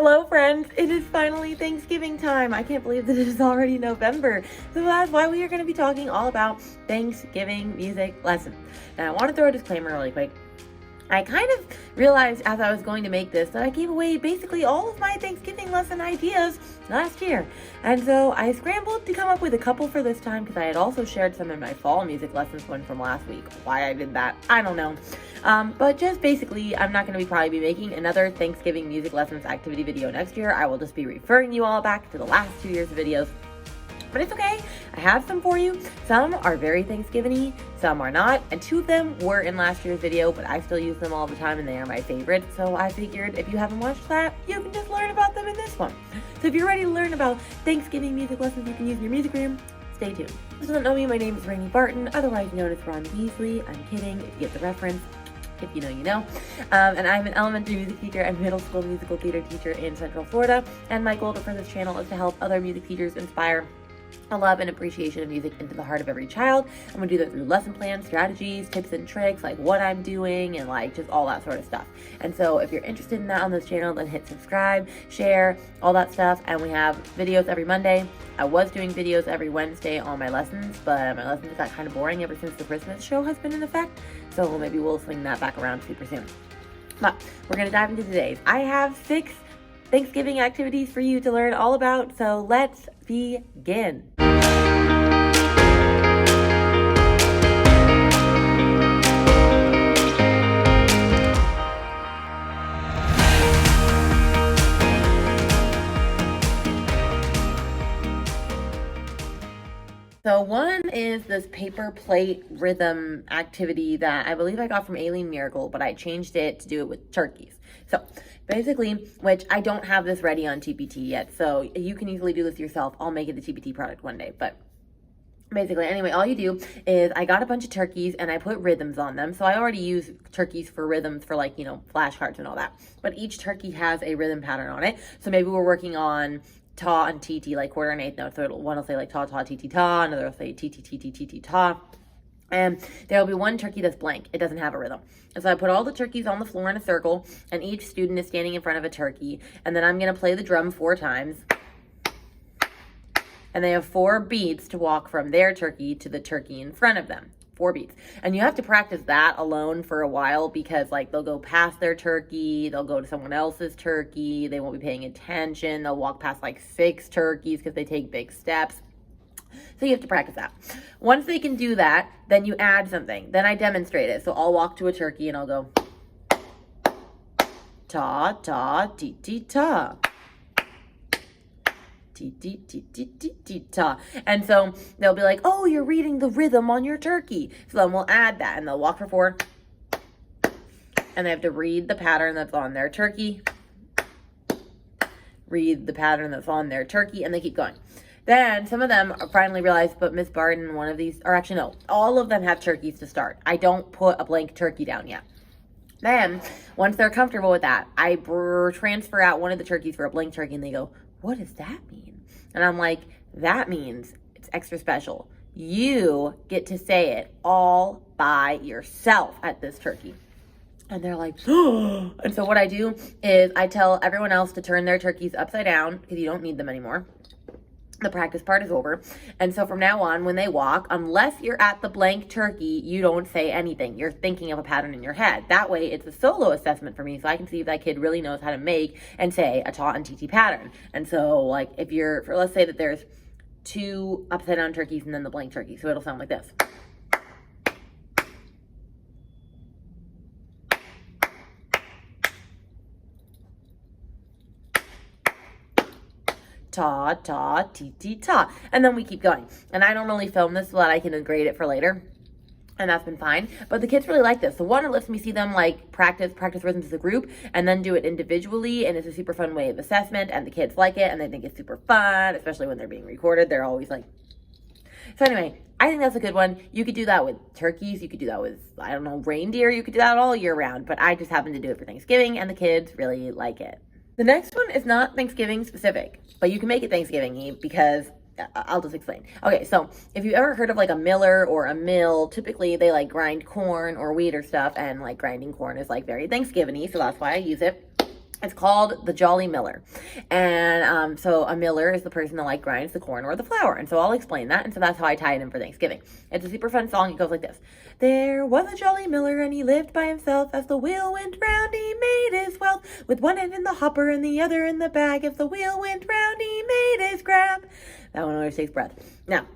Hello friends, it is finally Thanksgiving time. I can't believe that it is already November. So that's why we are going to be talking all about Thanksgiving music lessons. Now I want to throw a disclaimer really quick. I kind of realized as I was going to make this that I gave away basically all of my Thanksgiving lesson ideas last year. And so I scrambled to come up with a couple for this time because I had also shared some in my fall music lessons one from last week. Why I did that, I don't know. But just basically, I'm not going to probably be making another Thanksgiving music lessons activity video next year. I will just be referring you all back to the last 2 years of videos. But it's okay, I have some for you. Some are very Thanksgiving-y, some are not, and 2 of them were in last year's video, but I still use them all the time and they are my favorite. So I figured if you haven't watched that, you can just learn about them in this one. So if you're ready to learn about Thanksgiving music lessons you can use in your music room, stay tuned. If you don't know me, my name is Rainey Barton, otherwise known as Ron Beasley. I'm kidding, if you get the reference. If you know, you know. And I'm an elementary music teacher and middle school musical theater teacher in Central Florida. And my goal for this channel is to help other music teachers inspire a love and appreciation of music into the heart of every child. I'm gonna do that through lesson plans, strategies, tips and tricks, like what I'm doing and like just all that sort of stuff. And so if you're interested in that on this channel, then hit subscribe, share, all that stuff. And we have videos every Monday. I was doing videos every Wednesday on my lessons, but my lessons got kind of boring ever since the Christmas show has been in effect. So maybe we'll swing that back around super soon. But we're gonna dive into today's. I have 6 Thanksgiving activities for you to learn all about, so let's begin. So one is this paper plate rhythm activity that I believe I got from Aileen Miracle, but I changed it to do it with turkeys. So basically, which I don't have this ready on TPT yet, so you can easily do this yourself. I'll make it a TPT product one day, but basically, anyway, all you do is I got a bunch of turkeys and I put rhythms on them. So I already use turkeys for rhythms for like, flashcards and all that. But each turkey has a rhythm pattern on it. So maybe we're working on ta and TT, like quarter and eighth notes. So one will say like ta, ta, TT, ta. Another will say TT, TT, TT, ta. And there'll be one turkey that's blank. It doesn't have a rhythm. And so I put all the turkeys on the floor in a circle, and each student is standing in front of a turkey. And then I'm going to play the drum 4 times. And they have 4 beats to walk from their turkey to the turkey in front of them. 4 beats. And you have to practice that alone for a while because like they'll go past their turkey, they'll go to someone else's turkey, they won't be paying attention, they'll walk past like 6 turkeys because they take big steps. So you have to practice that. Once they can do that, then you add something. Then I demonstrate it. So I'll walk to a turkey and I'll go ta, ta, ti, ti, ta. Ta. And so they'll be like, oh, you're reading the rhythm on your turkey. So then we'll add that and they'll walk for 4. And they have to read the pattern that's on their turkey. Read the pattern that's on their turkey, and they keep going. Then some of them finally realize, but Miss Barton, one of these, or actually no, all of them have turkeys to start. I don't put a blank turkey down yet. Then once they're comfortable with that, I transfer out one of the turkeys for a blank turkey, and they go, what does that mean? And I'm like, that means it's extra special. You get to say it all by yourself at this turkey. And they're like, oh. And so what I do is I tell everyone else to turn their turkeys upside down because you don't need them anymore. The practice part is over. And so from now on, when they walk, unless you're at the blank turkey, you don't say anything. You're thinking of a pattern in your head. That way, it's a solo assessment for me, so I can see if that kid really knows how to make and say a ta and TT pattern. And so, like, if you're, let's say that there's 2 upside down turkeys and then the blank turkey. So it'll sound like this. Ta, ta, ti, ti, ta. And then we keep going. And I don't really film this so that I can grade it for later. And that's been fine. But the kids really like this. So one, it lets me see them like practice rhythms as a group and then do it individually. And it's a super fun way of assessment. And the kids like it and they think it's super fun, especially when they're being recorded. They're always like, so anyway, I think that's a good one. You could do that with turkeys. You could do that with, I don't know, reindeer. You could do that all year round. But I just happen to do it for Thanksgiving and the kids really like it. The next one is not Thanksgiving specific, but you can make it Thanksgiving-y because I'll just explain. Okay, so if you ever heard of like a miller or a mill, typically they like grind corn or wheat or stuff, and like grinding corn is like very Thanksgiving-y, so that's why I use it. It's called the Jolly Miller. And so a miller is the person that like grinds the corn or the flour. And so I'll explain that. And so that's how I tie it in for Thanksgiving. It's a super fun song. It goes like this. There was a jolly miller and he lived by himself. As the wheel went round, he made his wealth. With one hand in the hopper and the other in the bag. If the wheel went round, he made his grab. That one always takes breath. Now,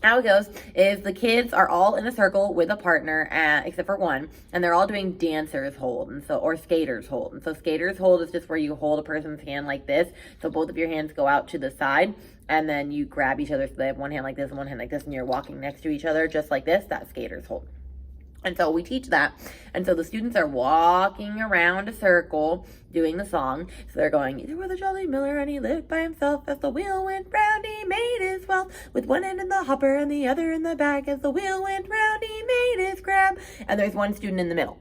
how it goes is the kids are all in a circle with a partner, except for one, and they're all doing dancer's hold, and so, or skater's hold. And so skater's hold is just where you hold a person's hand like this, so both of your hands go out to the side, and then you grab each other, so they have one hand like this and one hand like this, and you're walking next to each other just like this. That's skater's hold. And so we teach that. And so the students are walking around a circle doing the song. So they're going, there was a jolly miller and he lived by himself. As the wheel went round, he made his wealth. With one hand in the hopper and the other in the bag. As the wheel went round, he made his grab. And there's one student in the middle.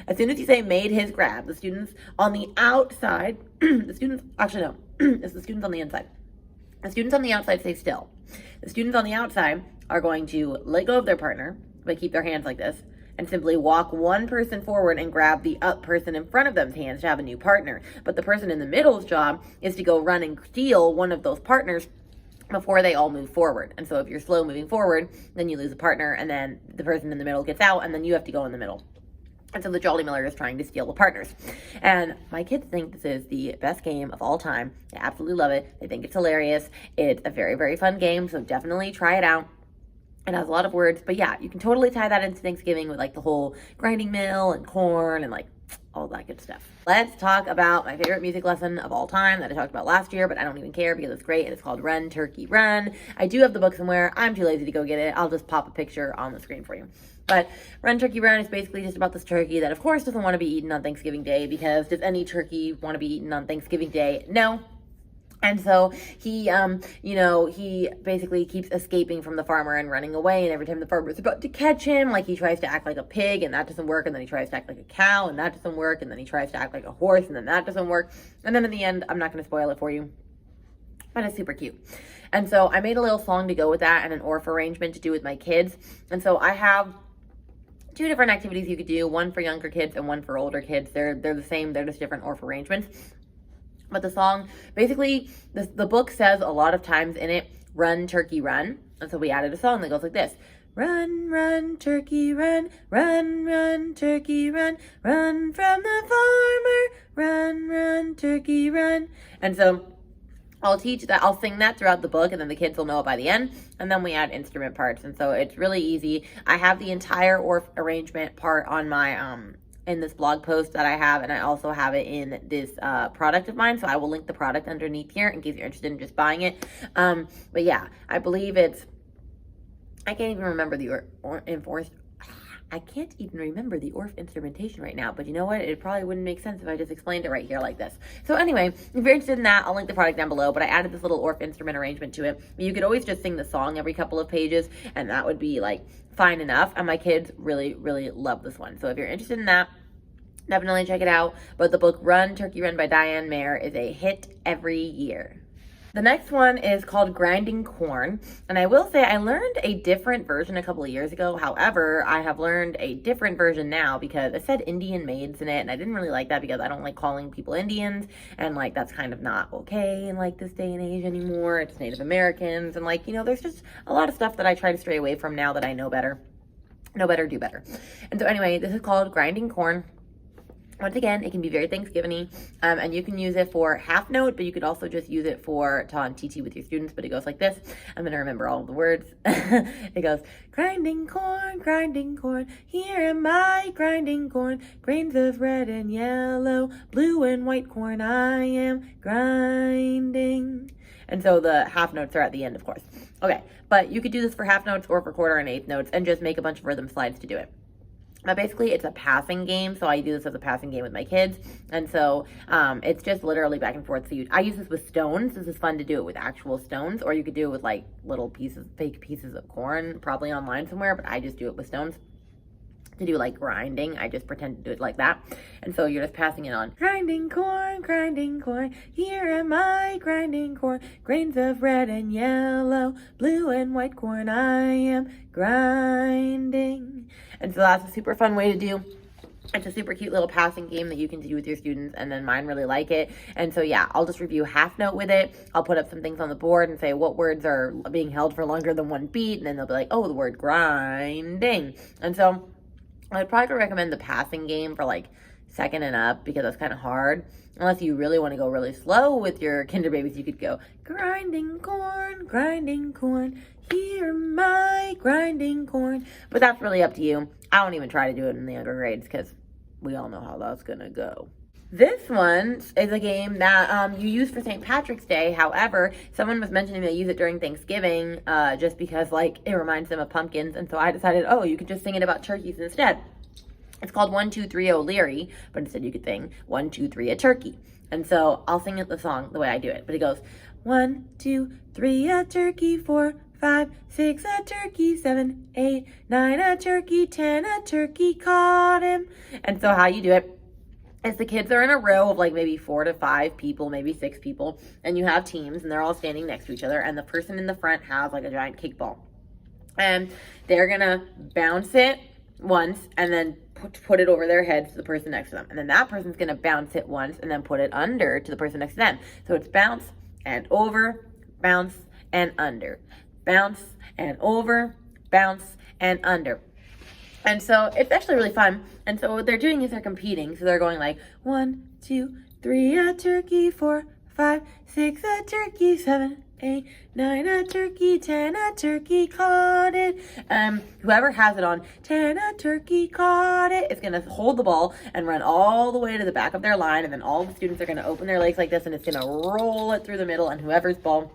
As soon as you say made his grab, the students on the outside, it's the students on the inside. The students on the outside stay still. The students on the outside are going to let go of their partner, but keep their hands like this, and simply walk one person forward and grab the up person in front of them's hands to have a new partner. But the person in the middle's job is to go run and steal one of those partners before they all move forward. And so if you're slow moving forward, then you lose a partner, and then the person in the middle gets out, and then you have to go in the middle. And so the Jolly Miller is trying to steal the partners. And my kids think this is the best game of all time. They absolutely love it. They think it's hilarious. It's a very, very fun game, so definitely try it out. It has a lot of words, but yeah, you can totally tie that into Thanksgiving with like the whole grinding mill and corn and like all that good stuff. Let's talk about my favorite music lesson of all time that I talked about last year, but I don't even care because it's great, and it's called Run, Turkey, Run. I do have the book somewhere. I'm too lazy to go get it. I'll just pop a picture on the screen for you. But Run, Turkey, Run is basically just about this turkey that, of course, doesn't want to be eaten on Thanksgiving Day, because does any turkey want to be eaten on Thanksgiving Day? No. And so he basically keeps escaping from the farmer and running away. And every time the farmer is about to catch him, like he tries to act like a pig and that doesn't work. And then he tries to act like a cow and that doesn't work. And then he tries to act like a horse and then that doesn't work. And then in the end, I'm not going to spoil it for you, but it's super cute. And so I made a little song to go with that and an ORF arrangement to do with my kids. And so I have two different activities you could do, one for younger kids and one for older kids. They're the same, they're just different ORF arrangements. But the song, basically, the book says a lot of times in it, run, turkey, run. And so we added a song that goes like this. Run, run, turkey, run, run, run, turkey, run, run from the farmer, run, run, turkey, run. And so I'll sing that throughout the book, and then the kids will know it by the end, and then we add instrument parts. And so it's really easy. I have the entire ORF arrangement part on my, in this blog post that I have, and I also have it in this product of mine, so I will link the product underneath here in case you're interested in just buying it. But yeah, I believe it's, I can't even remember the ORF instrumentation right now, but you know what? It probably wouldn't make sense if I just explained it right here like this. So anyway, if you're interested in that, I'll link the product down below, but I added this little ORF instrument arrangement to it. You could always just sing the song every couple of pages, and that would be like fine enough. And my kids really, really love this one. So if you're interested in that, definitely check it out. But the book Run, Turkey, Run by Diane Mayer is a hit every year. The next one is called Grinding Corn, and I will say I learned a different version a couple of years ago. However, I have learned a different version now because it said Indian maids in it, and I didn't really like that because I don't like calling people Indians, and like that's kind of not okay in like this day and age anymore. It's Native Americans, and like, you know, there's just a lot of stuff that I try to stray away from now that I know better. Know better, do better. And so anyway, this is called Grinding Corn. Once again, it can be very Thanksgiving-y, and you can use it for half note, but you could also just use it for on TT with your students, but it goes like this. I'm going to remember all of the words. It goes, grinding corn, here am I, grinding corn, grains of red and yellow, blue and white corn I am grinding. And so the half notes are at the end, of course. Okay, but you could do this for half notes or for quarter and eighth notes and just make a bunch of rhythm slides to do it. But basically, it's a passing game, so I do this as a passing game with my kids, and so it's just literally back and forth. So I use this with stones. This is fun to do it with actual stones, or you could do it with like little fake pieces of corn, probably online somewhere, but I just do it with stones. To do like grinding, I just pretend to do it like that, and so you're just passing it on. Grinding corn, here am I, grinding corn, grains of red and yellow, blue and white corn I am grinding. And so that's a super fun way to do It's a super cute little passing game that you can do with your students, and then mine really like it. And so yeah, I'll just review half note with it. I'll put up some things on the board and say what words are being held for longer than one beat, and then they'll be like, oh, the word grinding. And so I'd probably recommend the passing game for like second and up, because that's kind of hard. Unless you really want to go really slow with your kinder babies, you could go grinding corn, hear my grinding corn. But that's really up to you. I don't even try to do it in the younger grades, because we all know how that's gonna go. This one is a game that you use for St. Patrick's Day. However, someone was mentioning they use it during Thanksgiving just because like it reminds them of pumpkins. And so I decided, oh, you could just sing it about turkeys instead. It's called 1, 2, 3, Oleary, but instead you could sing 1, 2, 3, a turkey. And so I'll sing it the song the way I do it. But it goes 1, 2, 3, a turkey, 4, 5, 6, a turkey, 7, 8, 9, a turkey, 10, a turkey, caught him. And so how you do it is the kids are in a row of like maybe 4 to 5 people, maybe 6 people, and you have teams, and they're all standing next to each other, and the person in the front has like a giant cake ball. And they're gonna bounce it once and then put it over their heads to the person next to them. And then that person's gonna bounce it once and then put it under to the person next to them. So it's bounce and over, bounce and under, bounce and over, bounce and under. And so it's actually really fun. And so what they're doing is they're competing. So they're going like 1, 2, 3, a turkey, 4, 5, 6, a turkey, 7, 8, 9, a turkey, 10, a turkey, caught it. Whoever has it on 10, a turkey, caught it, is going to hold the ball and run all the way to the back of their line. And then all the students are going to open their legs like this, and it's going to roll it through the middle. And whoever's ball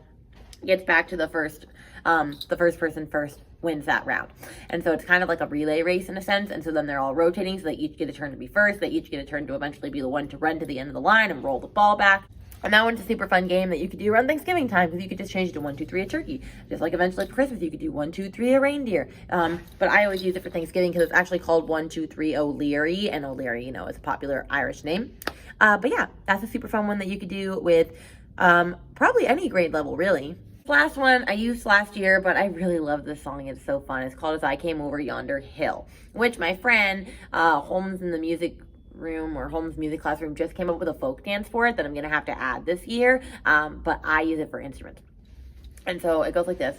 gets back to the first person first wins that round. And so it's kind of like a relay race in a sense. And so then they're all rotating, so they each get a turn to be first. They each get a turn to eventually be the one to run to the end of the line and roll the ball back. And that one's a super fun game that you could do around Thanksgiving time, because you could just change it to 1, 2, 3, a turkey. Just like eventually for Christmas, you could do 1, 2, 3, a reindeer. But I always use it for Thanksgiving because it's actually called 1, 2, 3, Oleary. And Oleary, you know, is a popular Irish name. But yeah, that's a super fun one that you could do with probably any grade level, really. Last one I used last year, but I really love this song. It's so fun. It's called As I Came Over Yonder Hill, which my friend Holmes in the music room, or Holmes music classroom, just came up with a folk dance for it that I'm gonna have to add this year, but I use it for instruments. And so it goes like this.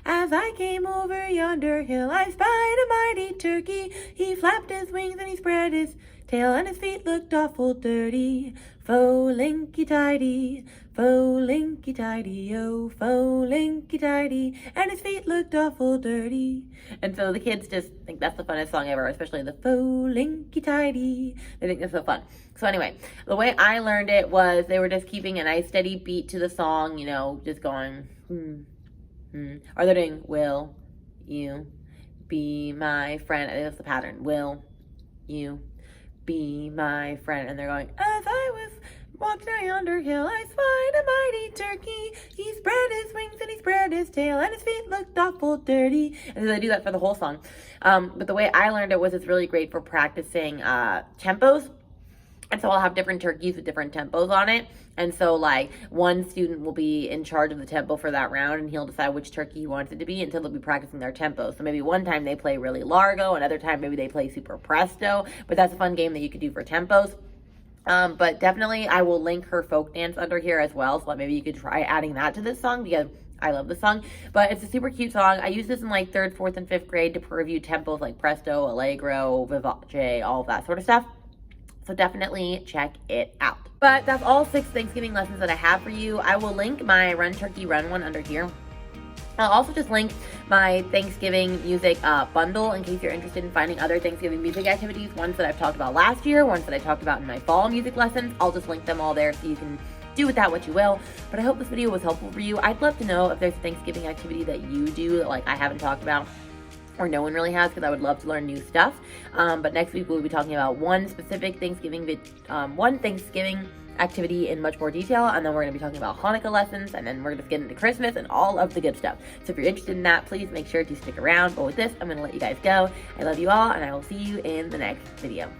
As I came over yonder hill, I spied a mighty turkey. He flapped his wings and he spread his tail, and his feet looked awful dirty. Fo linky tidy, fo linky tidy, oh, fo linky tidy, and his feet looked awful dirty. And so the kids just think that's the funnest song ever, especially the fo linky tidy. They think that's so fun. So anyway, the way I learned it was they were just keeping a nice steady beat to the song, you know, just going, or they're doing, will you be my friend? I think that's the pattern. Will you be my friend? And they're going, as I was walking down yonder hill, I spied a mighty turkey. He spread his wings and he spread his tail, and his feet looked awful dirty. And so they do that for the whole song. But the way I learned it was it's really great for practicing tempos. And so I'll have different turkeys with different tempos on it. And so like one student will be in charge of the tempo for that round, and he'll decide which turkey he wants it to be until they'll be practicing their tempo. So maybe one time they play really largo, another time maybe they play super presto, but that's a fun game that you could do for tempos. But definitely I will link her folk dance under here as well. So maybe you could try adding that to this song, because I love this song. But it's a super cute song. I use this in like 3rd, 4th, and 5th grade to review tempos like presto, allegro, vivace, all of that sort of stuff. So definitely check it out. But that's all 6 Thanksgiving lessons that I have for you. I will link my Run Turkey Run one under here. I'll also just link my Thanksgiving music bundle in case you're interested in finding other Thanksgiving music activities, ones that I've talked about last year, ones that I talked about in my fall music lessons. I'll just link them all there so you can do with that what you will. But I hope this video was helpful for you. I'd love to know if there's a Thanksgiving activity that you do that like I haven't talked about, or no one really has, because I would love to learn new stuff. But next week we'll be talking about one specific Thanksgiving activity in much more detail, and then we're going to be talking about Hanukkah lessons, and then we're going to get into Christmas and all of the good stuff. So if you're interested in that, please make sure to stick around. But with this, I'm going to let you guys go. I love you all, and I will see you in the next video.